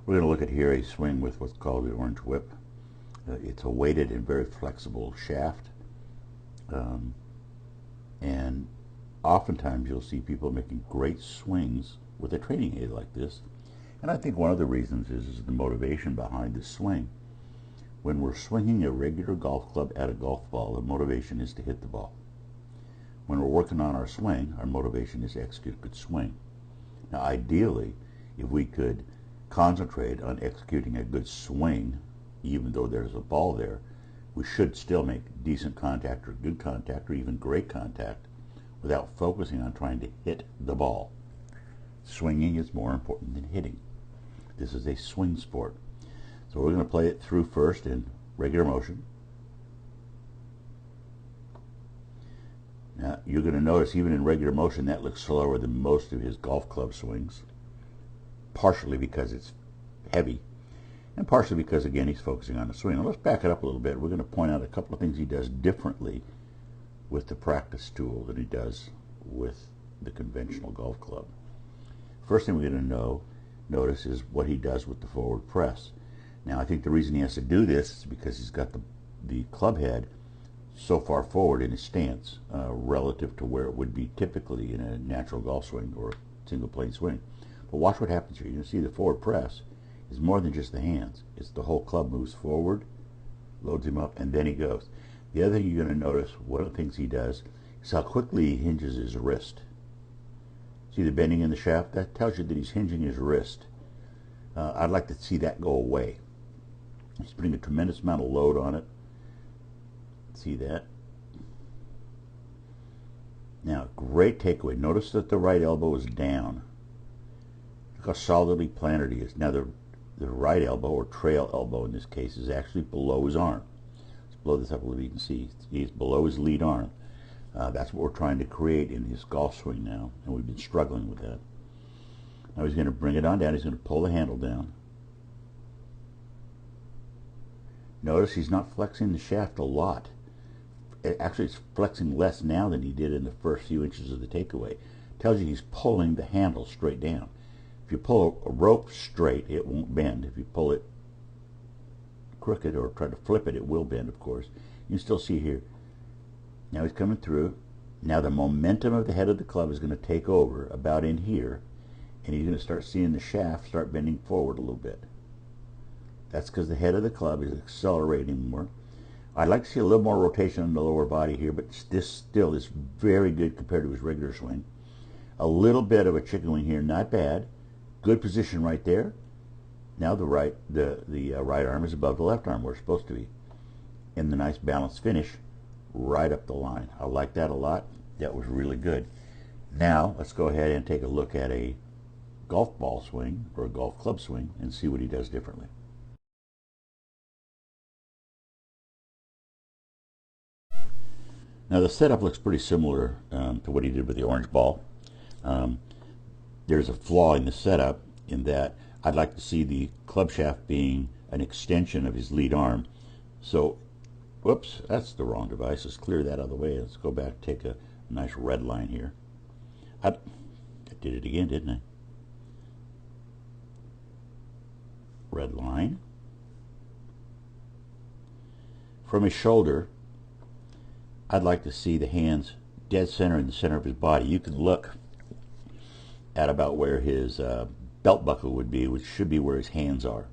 We're going to look at here a swing with what's called the orange whip. It's a weighted and very flexible shaft. And oftentimes you'll see people making great swings with a training aid like this. And I think one of the reasons is the motivation behind the swing. When we're swinging a regular golf club at a golf ball, the motivation is to hit the ball. When we're working on our swing, our motivation is to execute a good swing. Now ideally, if we could concentrate on executing a good swing, even though there's a ball there, we should still make decent contact or good contact or even great contact without focusing on trying to hit the ball. Swinging is more important than hitting. This is a swing sport. So we're going to play it through first in regular motion. Now you're going to notice even in regular motion that looks slower than most of his golf club swings, partially because it's heavy and partially because again he's focusing on the swing. Now let's back it up a little bit. We're going to point out a couple of things he does differently with the practice tool than he does with the conventional golf club. First thing we're going to notice is what he does with the forward press. Now I think the reason he has to do this is because he's got the club head so far forward in his stance relative to where it would be typically in a natural golf swing or single plane swing. But watch what happens here. You can see the forward press is more than just the hands. It's the whole club moves forward, loads him up, and then he goes. The other thing you're going to notice, one of the things he does, is how quickly he hinges his wrist. See the bending in the shaft? That tells you that he's hinging his wrist. I'd like to see that go away. He's putting a tremendous amount of load on it. See that? Now, great takeaway. Notice that the right elbow is down. Look how solidly planted he is. Now, the right elbow, or trail elbow in this case, is actually below his arm. Let's blow this up a little bit. You can see he's below his lead arm. That's what we're trying to create in his golf swing now, and we've been struggling with that. Now he's going to bring it on down. He's going to pull the handle down. Notice he's not flexing the shaft a lot. Actually, it's flexing less now than he did in the first few inches of the takeaway. Tells you he's pulling the handle straight down. If you pull a rope straight, it won't bend. If you pull it crooked or try to flip it, it will bend, of course. You can still see here. Now he's coming through. Now the momentum of the head of the club is going to take over about in here, and he's going to start seeing the shaft start bending forward a little bit. That's because the head of the club is accelerating more. I'd like to see a little more rotation in the lower body here, but this still is very good compared to his regular swing. A little bit of a chicken wing here, not bad. Good position right there. Now the right arm is above the left arm where it's supposed to be. And the nice balanced finish right up the line. I like that a lot. That was really good. Now let's go ahead and take a look at a golf ball swing or a golf club swing and see what he does differently. Now the setup looks pretty similar to what he did with the orange ball. There's a flaw in the setup in that I'd like to see the club shaft being an extension of his lead arm. So, whoops, that's the wrong device. Let's clear that out of the way. Let's go back and take a nice red line here. I did it again, didn't I? Red line. From his shoulder, I'd like to see the hands dead center in the center of his body. You can look at about where his belt buckle would be, which should be where his hands are.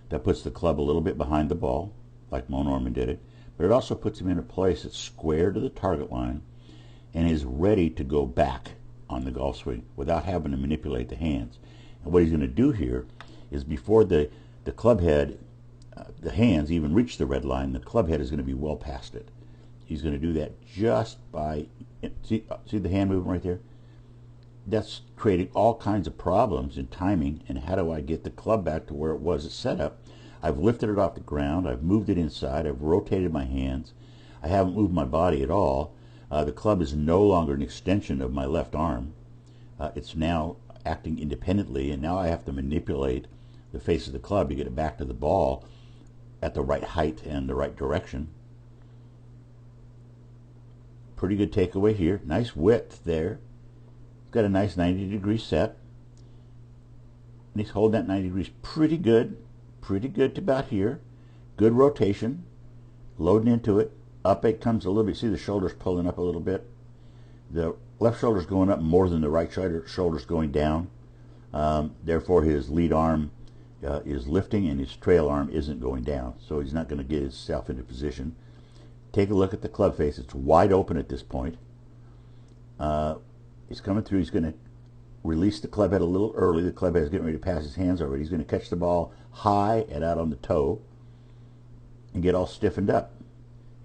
That puts the club a little bit behind the ball, like Mo Norman did it, but it also puts him in a place that's square to the target line and is ready to go back on the golf swing without having to manipulate the hands. And what he's going to do here is before the club head, the hands even reach the red line, the club head is going to be well past it. He's going to do that just by, see the hand movement right there? That's creating all kinds of problems in timing and how do I get the club back to where it was at setup. I've lifted it off the ground, I've moved it inside, I've rotated my hands, I haven't moved my body at all. The club is no longer an extension of my left arm. It's now acting independently, and now I have to manipulate the face of the club to get it back to the ball at the right height and the right direction. Pretty good takeaway here. Nice width there. Got a nice 90-degree set. And he's holding that 90 degrees pretty good to about here. Good rotation, loading into it. Up it comes a little bit. See the shoulders pulling up a little bit. The left shoulder's going up more than the right shoulder's going down. Therefore, his lead arm is lifting and his trail arm isn't going down. So he's not going to get himself into position. Take a look at the club face. It's wide open at this point. He's coming through. He's going to release the club head a little early. The club head is getting ready to pass his hands already. He's going to catch the ball high and out on the toe and get all stiffened up.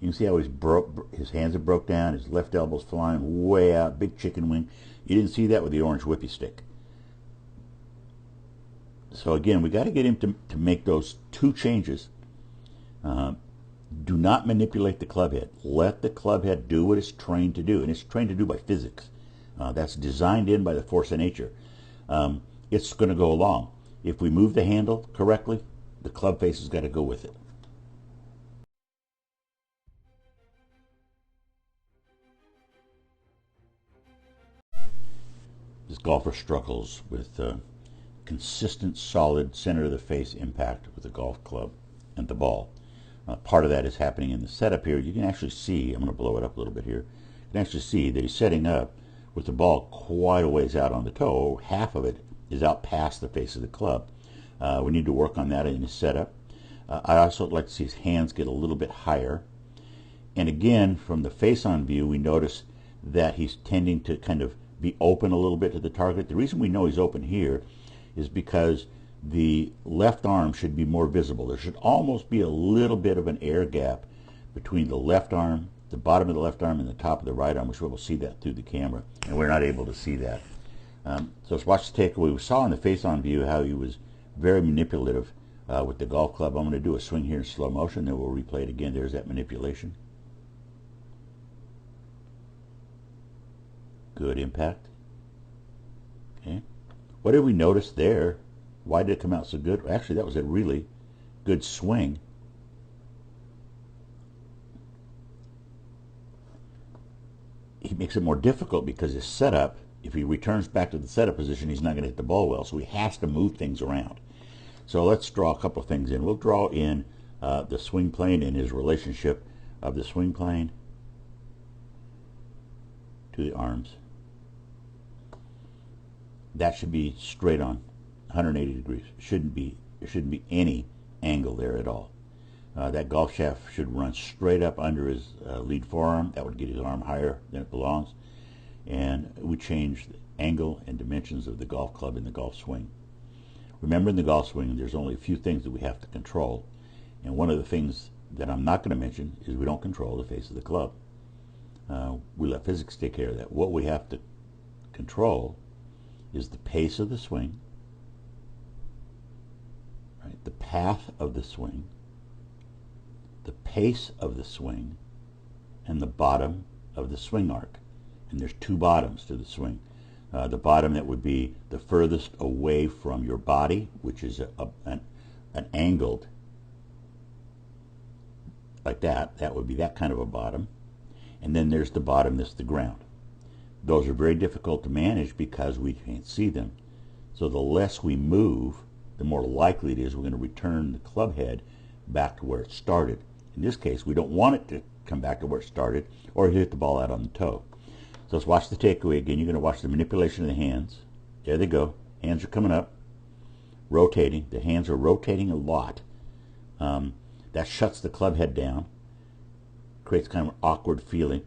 You can see how his hands have broke down, his left elbow's flying way out, big chicken wing. You didn't see that with the orange whippy stick. So again, we got to get him to make those two changes. Do not manipulate the club head. Let the club head do what it's trained to do, and it's trained to do by physics. That's designed in by the force of nature. It's going to go along. If we move the handle correctly, the club face has got to go with it. This golfer struggles with consistent, solid center of the face impact with the golf club and the ball. Part of that is happening in the setup here. You can actually see, I'm going to blow it up a little bit here. You can actually see that he's setting up with the ball quite a ways out on the toe. Half of it is out past the face of the club. We need to work on that in his setup. I also like to see his hands get a little bit higher. And again, from the face-on view, we notice that he's tending to kind of be open a little bit to the target. The reason we know he's open here is because the left arm should be more visible. There should almost be a little bit of an air gap between the left arm, the bottom of the left arm, and the top of the right arm, which we'll see that through the camera, and we're not able to see that. So let's watch the takeaway. We saw in the face-on view how he was very manipulative with the golf club. I'm going to do a swing here in slow motion, then we'll replay it again. There's that manipulation. Good impact. Okay. What did we notice there? Why did it come out so good? Actually, that was a really good swing. He makes it more difficult because his setup, if he returns back to the setup position, he's not going to hit the ball well. So he has to move things around. So let's draw a couple of things in. We'll draw in the swing plane and his relationship of the swing plane to the arms. That should be straight on, 180 degrees. There shouldn't be any angle there at all. That golf shaft should run straight up under his lead forearm. That would get his arm higher than it belongs. And we change the angle and dimensions of the golf club in the golf swing. Remember, in the golf swing, there's only a few things that we have to control. And one of the things that I'm not going to mention is we don't control the face of the club. We let physics take care of that. What we have to control is the pace of the swing, right? The path of the swing, the pace of the swing, and the bottom of the swing arc. And there's two bottoms to the swing. The bottom that would be the furthest away from your body, which is an angled, like that. That would be that kind of a bottom. And then there's the bottom that's the ground. Those are very difficult to manage because we can't see them. So the less we move, the more likely it is we're going to return the club head back to where it started. In this case, we don't want it to come back to where it started or hit the ball out on the toe. So let's watch the takeaway again. You're going to watch the manipulation of the hands. There they go. Hands are coming up, rotating. The hands are rotating a lot. That shuts the club head down, creates kind of an awkward feeling.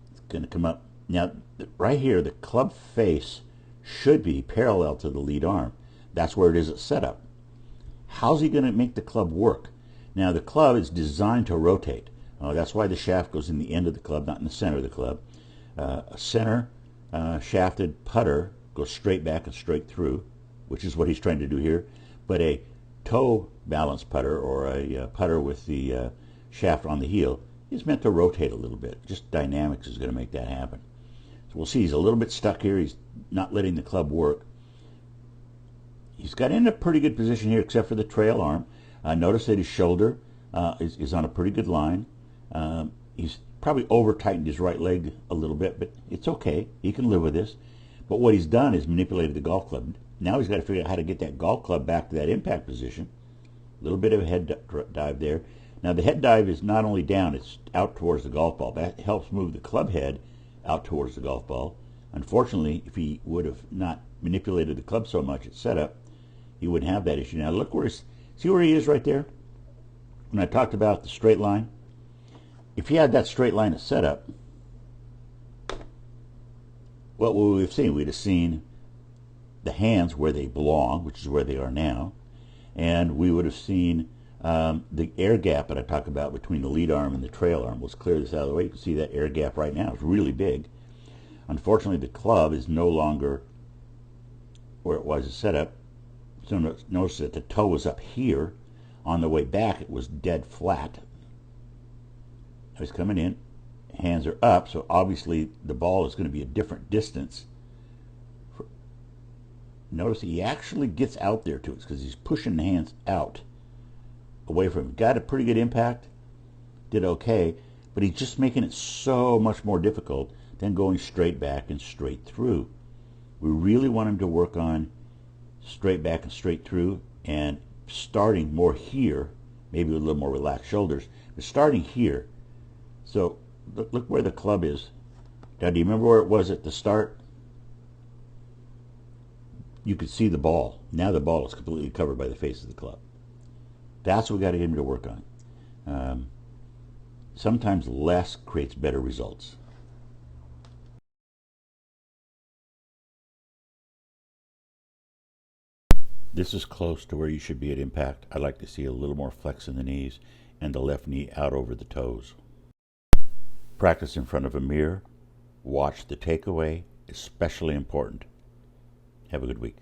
It's going to come up. Now, right here, the club face should be parallel to the lead arm. That's where it is at setup. How's he going to make the club work? Now, the club is designed to rotate. That's why the shaft goes in the end of the club, not in the center of the club. A center shafted putter goes straight back and straight through, which is what he's trying to do here. But a toe balanced putter, or a putter with the shaft on the heel, is meant to rotate a little bit. Just dynamics is going to make that happen. So we'll see he's a little bit stuck here. He's not letting the club work. He's got in a pretty good position here, except for the trail arm. Notice that his shoulder is on a pretty good line. He's probably over-tightened his right leg a little bit, but it's okay. He can live with this. But what he's done is manipulated the golf club. Now he's got to figure out how to get that golf club back to that impact position. A little bit of a head dive there. Now the head dive is not only down, it's out towards the golf ball. That helps move the club head out towards the golf ball. Unfortunately, if he would have not manipulated the club so much at setup, he wouldn't have that issue. Now look where see where he is right there? When I talked about the straight line, if he had that straight line at setup, what would we have seen? We'd have seen the hands where they belong, which is where they are now, and we would have seen the air gap that I talk about between the lead arm and the trail arm. Let's clear this out of the way. You can see that air gap right now is really big. Unfortunately, the club is no longer where it was set up. So notice that the toe was up here. On the way back, it was dead flat. I was coming in, hands are up, so obviously the ball is going to be a different distance. Notice he actually gets out there to it because he's pushing the hands out away from him. Got a pretty good impact, did okay, but he's just making it so much more difficult than going straight back and straight through. We really want him to work on straight back and straight through, and starting more here, maybe with a little more relaxed shoulders, but starting here. So look where the club is. Now, do you remember where it was at the start? You could see the ball. Now the ball is completely covered by the face of the club. That's what we got to get him to work on. Sometimes less creates better results. This is close to where you should be at impact. I'd like to see a little more flex in the knees and the left knee out over the toes. Practice in front of a mirror. Watch the takeaway, especially important. Have a good week.